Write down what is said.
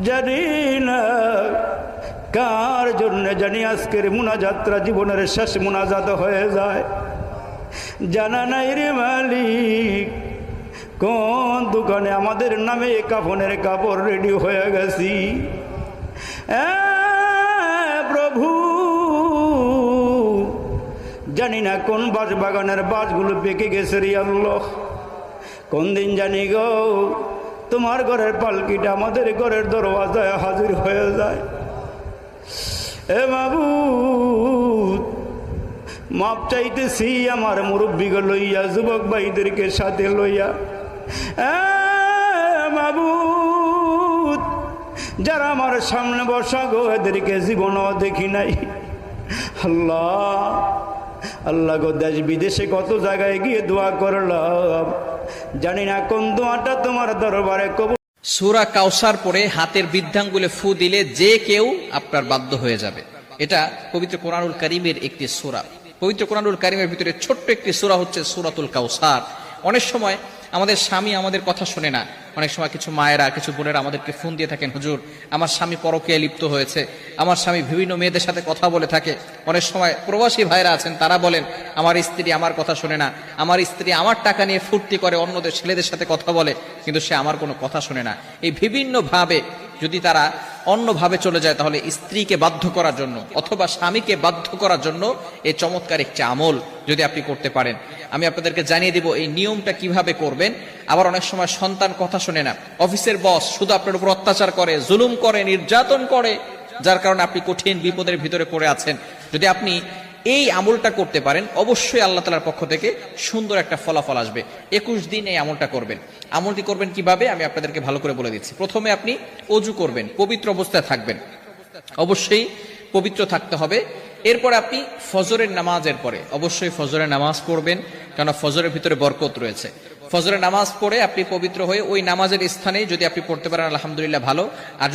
জানি না কার জন্য জানি আজকের মুনাজাতটা জীবনের শেষ মুনাজাত হয়ে যায়। জানা নাই রে মালিক কোন দোকানে আমাদের নামে কাফনের কাপড় রেডি হয়ে গেছি। প্রভু জানি না কোন বাঁশ বাগানের বাঁশগুলো পেকে গেছে রে আল্লাহ। কোন দিন জানি গো তোমার ঘরের পালকিটা আমাদের ঘরের দরওয়াজায় হাজির হয়ে যায়। এ মাবুদ মাপ চাইতেছি আমার মুরব্বীকে লইয়া, যুবক ভাইদেরকে সাথে লইয়া। মাবুদ যারা আমার সামনে বসা গো এদেরকে জীবনও দেখি নাই। আল্লাহ আল্লাহ গো দেশ বিদেশে কত জায়গায় গিয়ে দোয়া করলাম, জানি না কোন দোয়াটা তোমার দরবারে কবুল। সূরা কাউসার পড়ে হাতের বৃদ্ধাঙ্গুলে ফু দিলে যে কেউ আপনার বাধ্য হয়ে যাবে। এটা পবিত্র কোরআনুল কারীমের একটি সূরা। পবিত্র কোরআনুল কারীমের ভিতরে ছোট্ট একটি সূরা হচ্ছে সূরাতুল কাউসার। অনেক সময় আমাদের স্বামী আমাদের কথা শোনে না। অনেক সময় কিছু মায়েরা কিছু বোনেরা আমাদেরকে ফোন দিয়ে থাকেন, হুজুর আমার স্বামী পরকীয়ায় লিপ্ত হয়েছে, আমার স্বামী বিভিন্ন মেয়েদের সাথে কথা বলে থাকে। অনেক সময় প্রবাসী ভাইরা আছেন, তারা বলেন আমার স্ত্রী আমার কথা শোনে না, আমার স্ত্রী আমার টাকা নিয়ে ফুর্তি করে অন্যদের ছেলেদের সাথে কথা বলে, কিন্তু সে আমার কোনো কথা শোনে না। এই বিভিন্ন ভাবে যদি তারা অন্যভাবে চলে যায় তাহলে স্ত্রীকে বাধ্য করার জন্য অথবা স্বামীকে বাধ্য করার জন্য এই চমৎকার একটি আমল যদি আপনি করতে পারেন, আমি আপনাদেরকে জানিয়ে দিব এই নিয়মটা কিভাবে করবেন। আবার অনেক সময় সন্তান কথা শোনে না, অফিসের বস শুধু আপনার উপর অত্যাচার করে, জুলুম করে, নির্যাতন করে, যার কারণে আপনি কঠিন বিপদের ভিতরে পড়ে আছেন। যদি আপনি এই আমলটা করতে পারেন অবশ্যই আল্লাহ তাআলার পক্ষ থেকে সুন্দর একটা ফলাফল আসবে। 21 দিন এই আমলটা করবেন। আমলটি করবেন কিভাবে আমি আপনাদেরকে ভালো করে বলে দিচ্ছি। প্রথমে আপনি ওযু করবেন, পবিত্র অবস্থায় থাকবেন, অবশ্যই পবিত্র থাকতে হবে। এরপর আপনি ফজরের নামাজের পরে অবশ্যই ফজরের নামাজ পড়বেন, কারণ ফজরের ভিতরে বরকত রয়েছে। ফজরের নামাজ পড়ে আপনি পবিত্র হয়ে ওই নামাজের স্থানে যদি আপনি পড়তে পারেন আলহামদুলিল্লাহ ভালো। আর